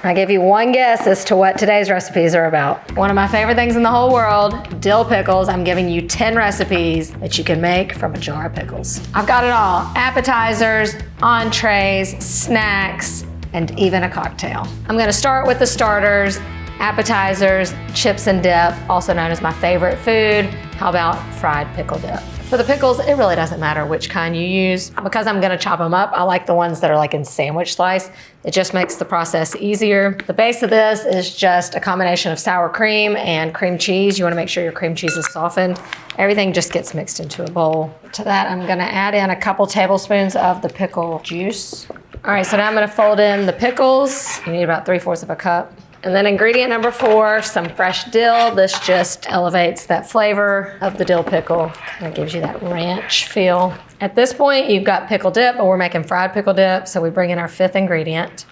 I give you one guess as to what today's recipes are about. One of my favorite things in the whole world, dill pickles. I'm giving you 10 recipes that you can make from a jar of pickles. I've got it all. Appetizers, entrees, snacks, and even a cocktail. I'm gonna start with the starters, appetizers, chips and dip, also known as my favorite food. How about fried pickle dip? For the pickles, it really doesn't matter which kind you use. Because I'm gonna chop them up, I like the ones that are like in sandwich slice. It just makes the process easier. The base of this is just a combination of sour cream and cream cheese. You wanna make sure your cream cheese is softened. Everything just gets mixed into a bowl. To that, I'm gonna add in a couple tablespoons of the pickle juice. All right, so now I'm gonna fold in the pickles. You need about 3/4 of a cup. And then ingredient number 4, some fresh dill. This just elevates that flavor of the dill pickle. Kind of gives you that ranch feel. At this point, you've got pickle dip, but we're making fried pickle dip. So we bring in our 5th ingredient,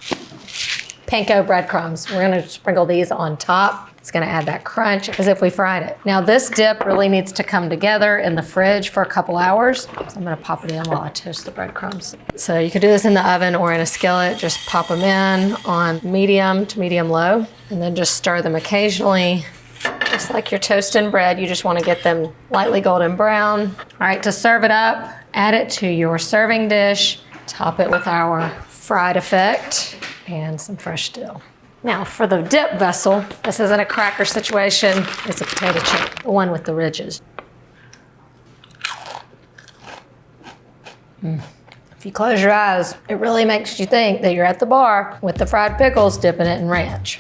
panko breadcrumbs. We're gonna sprinkle these on top. It's gonna add that crunch as if we fried it. Now this dip really needs to come together in the fridge for a couple hours. So I'm gonna pop it in while I toast the breadcrumbs. So you could do this in the oven or in a skillet. Just pop them in on medium to medium low, and then just stir them occasionally. Just like you're toasting bread, you just wanna get them lightly golden brown. All right, to serve it up, add it to your serving dish, top it with our fried effect and some fresh dill. Now for the dip vessel, this isn't a cracker situation, it's a potato chip, the one with the ridges. If you close your eyes, it really makes you think that you're at the bar with the fried pickles dipping it in ranch.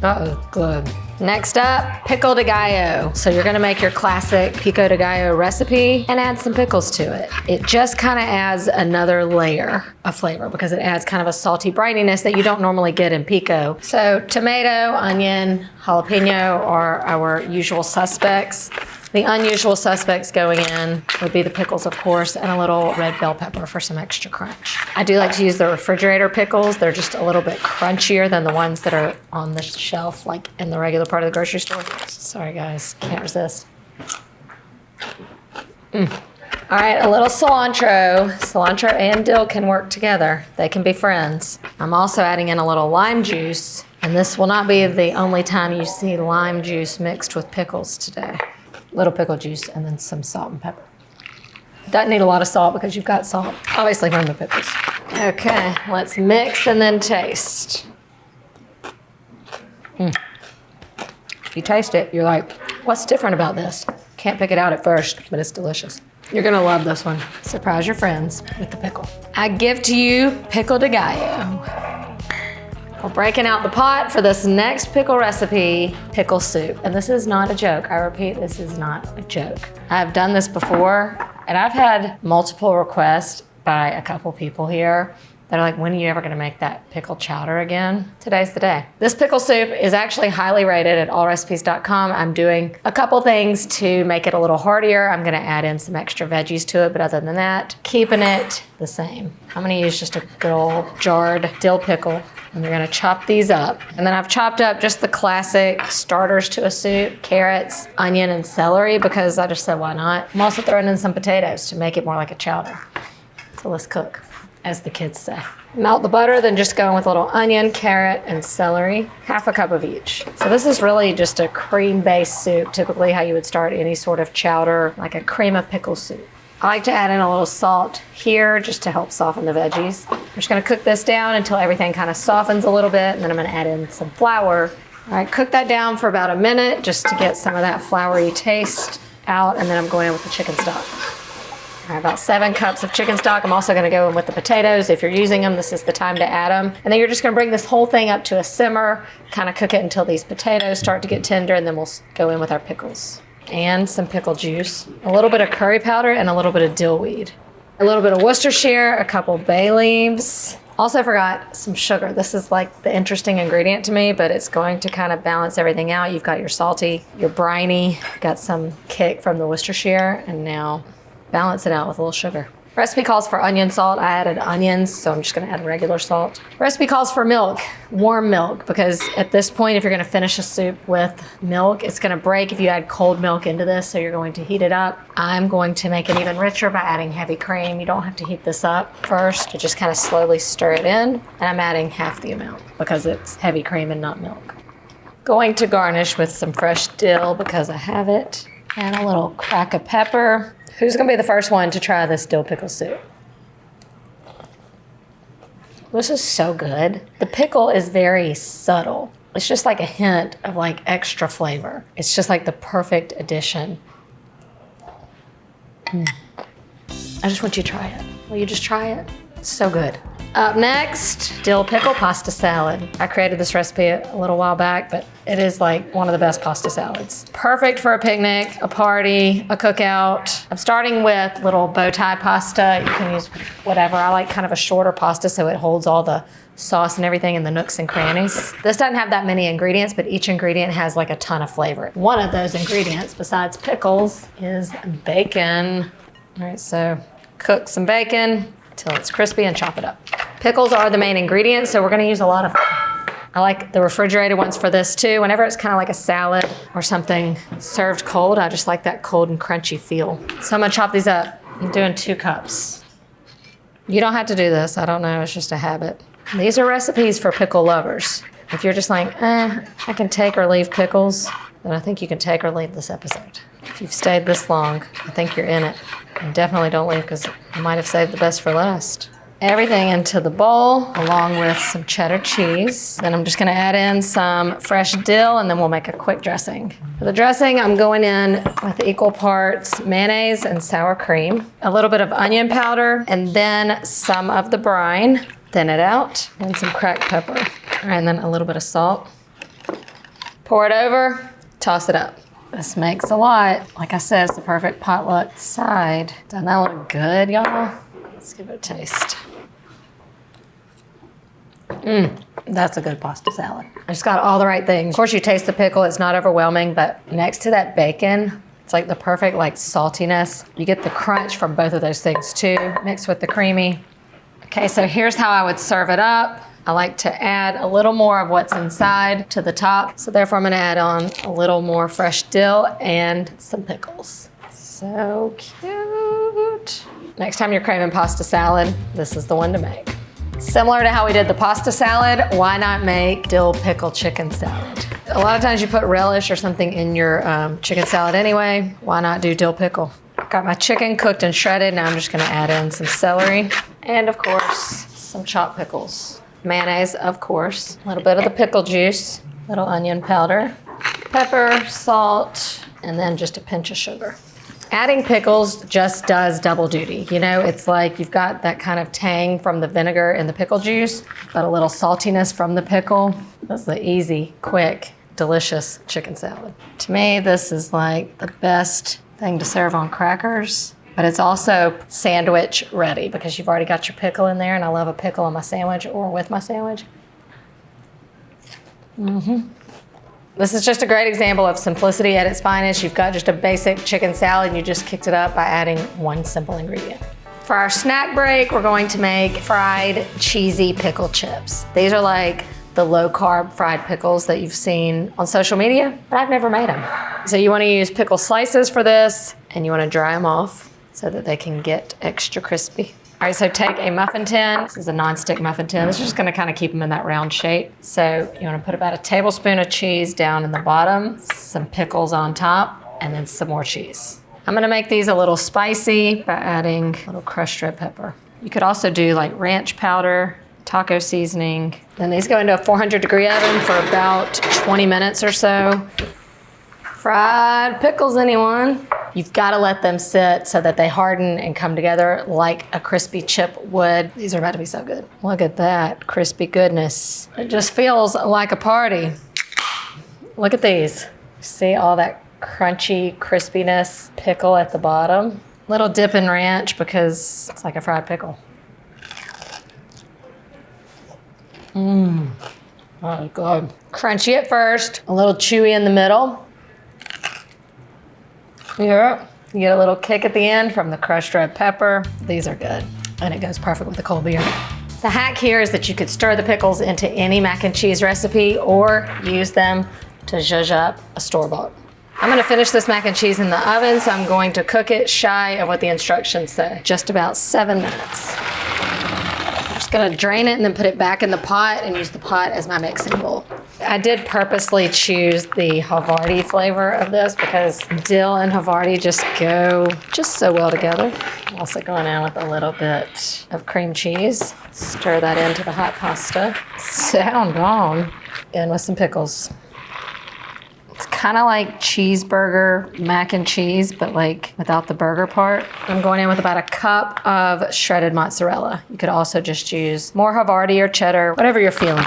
That was good. Next up, Pickle de Gallo. So you're gonna make your classic Pickle de Gallo recipe and add some pickles to it. It just kind of adds another layer of flavor because it adds kind of a salty brininess that you don't normally get in pico. So tomato, onion, jalapeno are our usual suspects. The unusual suspects going in would be the pickles, of course, and a little red bell pepper for some extra crunch. I do like to use the refrigerator pickles. They're just a little bit crunchier than the ones that are on the shelf, like in the regular part of the grocery store. Sorry guys, can't resist. All right, a little cilantro. Cilantro and dill can work together. They can be friends. I'm also adding in a little lime juice, and this will not be the only time you see lime juice mixed with pickles today. Little pickle juice and then some salt and pepper. Doesn't need a lot of salt because you've got salt, obviously, from the pickles. Okay, let's mix and then taste. If you taste it, you're like, what's different about this? Can't pick it out at first, but it's delicious. You're gonna love this one. Surprise your friends with the pickle. I give to you Pickle de Gallo. We're breaking out the pot for this next pickle recipe, pickle soup. And this is not a joke. I repeat, this is not a joke. I've done this before, and I've had multiple requests by a couple people here that are like, when are you ever gonna make that pickle chowder again? Today's the day. This pickle soup is actually highly rated at allrecipes.com. I'm doing a couple things to make it a little heartier. I'm gonna add in some extra veggies to it, but other than that, keeping it the same. I'm gonna use just a good old jarred dill pickle, and we're gonna chop these up. And then I've chopped up just the classic starters to a soup, carrots, onion, and celery, because I just said, why not? I'm also throwing in some potatoes to make it more like a chowder. So let's cook, as the kids say. Melt the butter, then just go in with a little onion, carrot, and celery, half a cup of each. So this is really just a cream-based soup, typically how you would start any sort of chowder, like a cream of pickle soup. I like to add in a little salt here just to help soften the veggies. I'm just gonna cook this down until everything kind of softens a little bit, and then I'm gonna add in some flour. All right, cook that down for about a minute just to get some of that floury taste out, and then I'm going in with the chicken stock. All right, about 7 cups of chicken stock. I'm also gonna go in with the potatoes. If you're using them, this is the time to add them. And then you're just gonna bring this whole thing up to a simmer, kind of cook it until these potatoes start to get tender, and then we'll go in with our pickles. And some pickle juice, a little bit of curry powder, and a little bit of dill weed. A little bit of Worcestershire, a couple bay leaves. Also forgot some sugar. This is like the interesting ingredient to me, but it's going to kind of balance everything out. You've got your salty, your briny, got some kick from the Worcestershire, and now balance it out with a little sugar. Recipe calls for onion salt. I added onions, so I'm just gonna add regular salt. Recipe calls for milk, warm milk, because at this point, if you're gonna finish a soup with milk, it's gonna break if you add cold milk into this, so you're going to heat it up. I'm going to make it even richer by adding heavy cream. You don't have to heat this up first. You just kind of slowly stir it in, and I'm adding half the amount because it's heavy cream and not milk. Going to garnish with some fresh dill because I have it, and a little crack of pepper. Who's gonna be the first one to try this dill pickle soup? This is so good. The pickle is very subtle. It's just like a hint of like extra flavor. It's just like the perfect addition. I just want you to try it. Will you just try it? It's so good. Up next, dill pickle pasta salad. I created this recipe a little while back, but it is like one of the best pasta salads. Perfect for a picnic, a party, a cookout. I'm starting with little bow tie pasta. You can use whatever. I like kind of a shorter pasta so it holds all the sauce and everything in the nooks and crannies. This doesn't have that many ingredients, but each ingredient has like a ton of flavor. One of those ingredients, besides pickles, is bacon. All right, so cook some bacon till it's crispy and chop it up. Pickles are the main ingredient, so we're gonna use a lot of them. I like the refrigerated ones for this too. Whenever it's kind of like a salad or something served cold, I just like that cold and crunchy feel. So I'm gonna chop these up. I'm doing 2 cups. You don't have to do this, I don't know, it's just a habit. These are recipes for pickle lovers. If you're just like, I can take or leave pickles, then I think you can take or leave this episode. If you've stayed this long, I think you're in it. And definitely don't leave because I might have saved the best for last. Everything into the bowl along with some cheddar cheese. Then I'm just gonna add in some fresh dill and then we'll make a quick dressing. For the dressing, I'm going in with equal parts mayonnaise and sour cream, a little bit of onion powder, and then some of the brine. Thin it out, and some cracked pepper. All right, and then a little bit of salt. Pour it over, toss it up. This makes a lot. Like I said, it's the perfect potluck side. Doesn't that look good, y'all? Let's give it a taste. That's a good pasta salad. I just got all the right things. Of course, you taste the pickle. It's not overwhelming, but next to that bacon, it's like the perfect like saltiness. You get the crunch from both of those things too, mixed with the creamy. Okay, so here's how I would serve it up. I like to add a little more of what's inside to the top. So therefore I'm gonna add on a little more fresh dill and some pickles. So cute. Next time you're craving pasta salad, this is the one to make. Similar to how we did the pasta salad, why not make dill pickle chicken salad? A lot of times you put relish or something in your chicken salad anyway. Why not do dill pickle? Got my chicken cooked and shredded. Now I'm just gonna add in some celery and of course, some chopped pickles. Mayonnaise, of course, a little bit of the pickle juice, little onion powder, pepper, salt, and then just a pinch of sugar. Adding pickles just does double duty. You know, it's like you've got that kind of tang from the vinegar and the pickle juice, but a little saltiness from the pickle. That's the easy, quick, delicious chicken salad. To me, this is like the best thing to serve on crackers. But it's also sandwich ready because you've already got your pickle in there, and I love a pickle on my sandwich or with my sandwich. This is just a great example of simplicity at its finest. You've got just a basic chicken salad and you just kicked it up by adding one simple ingredient. For our snack break, we're going to make fried cheesy pickle chips. These are like the low-carb fried pickles that you've seen on social media, but I've never made them. So you wanna use pickle slices for this, and you wanna dry them off so that they can get extra crispy. All right, so take a muffin tin. This is a non-stick muffin tin. This is just gonna kind of keep them in that round shape. So you wanna put about a tablespoon of cheese down in the bottom, some pickles on top, and then some more cheese. I'm gonna make these a little spicy by adding a little crushed red pepper. You could also do like ranch powder, taco seasoning. Then these go into a 400-degree oven for about 20 minutes or so. Fried pickles, anyone? You've got to let them sit so that they harden and come together like a crispy chip would. These are about to be so good. Look at that crispy goodness. It just feels like a party. Look at these. See all that crunchy crispiness, pickle at the bottom. Little dip in ranch because it's like a fried pickle. Oh, good. Crunchy at first, a little chewy in the middle. You hear it? You get a little kick at the end from the crushed red pepper. These are good. And it goes perfect with the cold beer. The hack here is that you could stir the pickles into any mac and cheese recipe or use them to zhuzh up a store-bought. I'm gonna finish this mac and cheese in the oven, so I'm going to cook it shy of what the instructions say. Just about 7 minutes. I'm just gonna drain it and then put it back in the pot and use the pot as my mixing bowl. I did purposely choose the Havarti flavor of this because dill and Havarti just go so well together. I'm also going in with a little bit of cream cheese. Stir that into the hot pasta. Sound on. In with some pickles. It's kind of like cheeseburger mac and cheese, but like without the burger part. I'm going in with about a cup of shredded mozzarella. You could also just use more Havarti or cheddar, whatever you're feeling.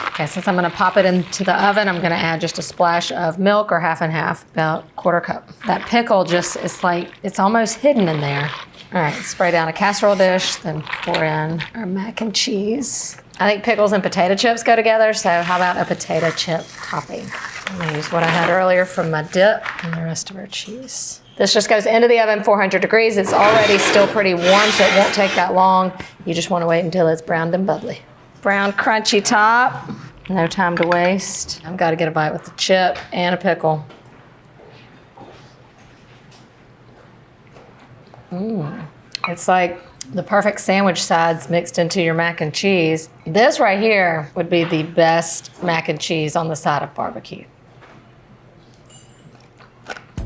Okay, since I'm gonna pop it into the oven, I'm gonna add just a splash of milk or half and half, about 1/4 cup. That pickle just is like, it's almost hidden in there. All right, spray down a casserole dish, then pour in our mac and cheese. I think pickles and potato chips go together, so how about a potato chip topping? I'm gonna use what I had earlier from my dip and the rest of our cheese. This just goes into the oven 400 degrees. It's already still pretty warm, so it won't take that long. You just wanna wait until it's browned and bubbly. Brown crunchy top, no time to waste. I've gotta get a bite with the chip and a pickle. It's like the perfect sandwich sides mixed into your mac and cheese. This right here would be the best mac and cheese on the side of barbecue.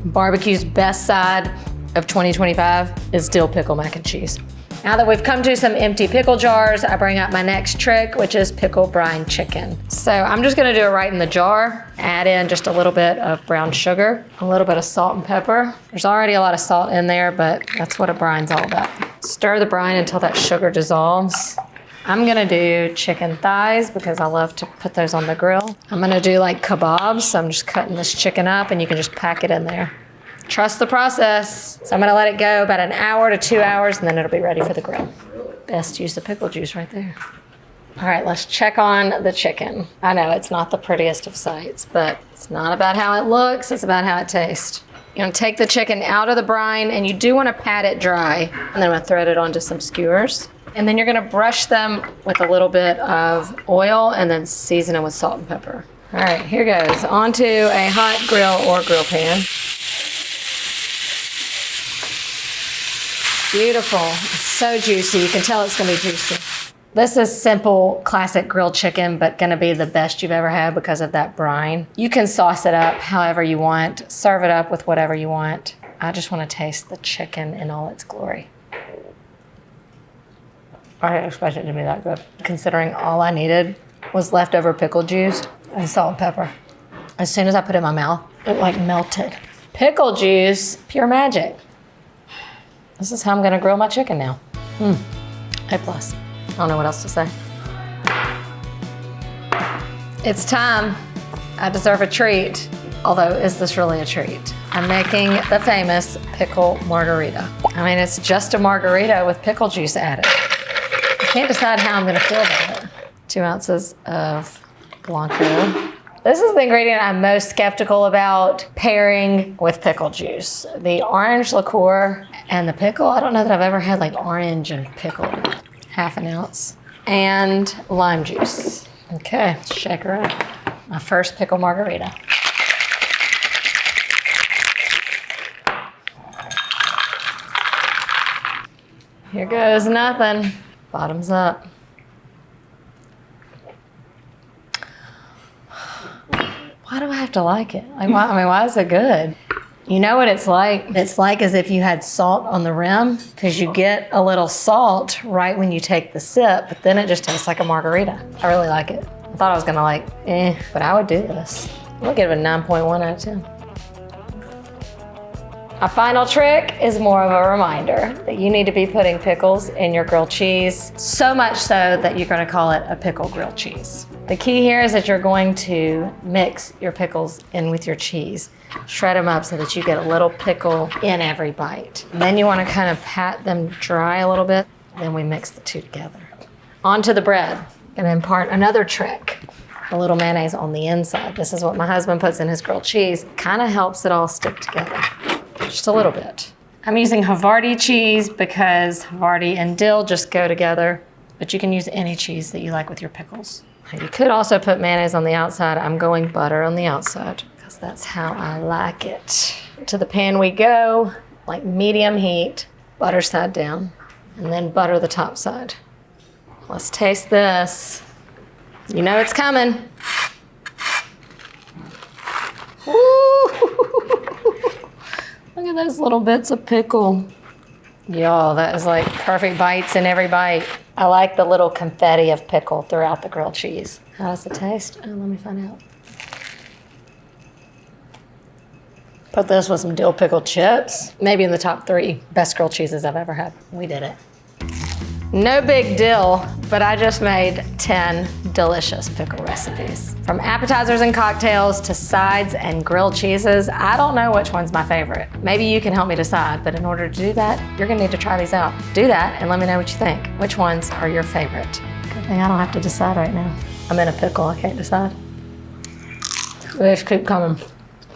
Barbecue's best side of 2025 is dill pickle mac and cheese. Now that we've come to some empty pickle jars, I bring out my next trick, which is pickle-brined chicken. So I'm just gonna do it right in the jar, add in just a little bit of brown sugar, a little bit of salt and pepper. There's already a lot of salt in there, but that's what a brine's all about. Stir the brine until that sugar dissolves. I'm gonna do chicken thighs because I love to put those on the grill. I'm gonna do like kebabs, so I'm just cutting this chicken up and you can just pack it in there. Trust the process. So I'm gonna let it go about 1 hour to 2 hours and then it'll be ready for the grill. Best use the pickle juice right there. All right, let's check on the chicken. I know it's not the prettiest of sights, but it's not about how it looks, it's about how it tastes. You're gonna take the chicken out of the brine and you do wanna pat it dry. And then I'm gonna thread it onto some skewers. And then you're gonna brush them with a little bit of oil and then season them with salt and pepper. All right, here goes. Onto a hot grill or grill pan. Beautiful, it's so juicy. You can tell it's gonna be juicy. This is simple, classic grilled chicken, but gonna be the best you've ever had because of that brine. You can sauce it up however you want, serve it up with whatever you want. I just wanna taste the chicken in all its glory. I didn't expect it to be that good, considering all I needed was leftover pickle juice and salt and pepper. As soon as I put it in my mouth, it like melted. Pickle juice, pure magic. This is how I'm gonna grill my chicken now. A+. I don't know what else to say. It's time. I deserve a treat. Although, is this really a treat? I'm making the famous pickle margarita. I mean, it's just a margarita with pickle juice added. I can't decide how I'm gonna feel about it. 2 ounces of Blanco. This is the ingredient I'm most skeptical about pairing with pickle juice. The orange liqueur and the pickle, I don't know that I've ever had like orange and pickle. 1/2 ounce. And lime juice. Okay, let's shake her up. My first pickle margarita. Here goes nothing. Bottoms up. Why do I have to like it? Like, why, I mean, why is it good? You know what it's like? It's like as if you had salt on the rim, because you get a little salt right when you take the sip, but then it just tastes like a margarita. I really like it. I thought I was gonna like, but I would do this. I'll give it a 9.1 out of 10. A final trick is more of a reminder that you need to be putting pickles in your grilled cheese, so much so that you're gonna call it a pickle grilled cheese. The key here is that you're going to mix your pickles in with your cheese. Shred them up so that you get a little pickle in every bite. And then you wanna kind of pat them dry a little bit, then we mix the two together. Onto the bread. Gonna impart another trick. A little mayonnaise on the inside. This is what my husband puts in his grilled cheese. Kind of helps it all stick together. Just a little bit. I'm using Havarti cheese because Havarti and dill just go together, but you can use any cheese that you like with your pickles. You could also put mayonnaise on the outside. I'm going butter on the outside because that's how I like it. To the pan we go, like medium heat, butter side down, and then butter the top side. Let's taste this. You know it's coming. Woo! Look at those little bits of pickle. Y'all, that is like perfect bites in every bite. I like the little confetti of pickle throughout the grilled cheese. How does it taste? Oh, let me find out. Put this with some dill pickle chips. Maybe in the top 3 best grilled cheeses I've ever had. We did it. No big deal, but I just made 10 delicious pickle recipes. From appetizers and cocktails to sides and grilled cheeses, I don't know which one's my favorite. Maybe you can help me decide, but in order to do that, you're gonna need to try these out. Do that and let me know what you think. Which ones are your favorite? Good thing I don't have to decide right now. I'm in a pickle, I can't decide. They just keep coming.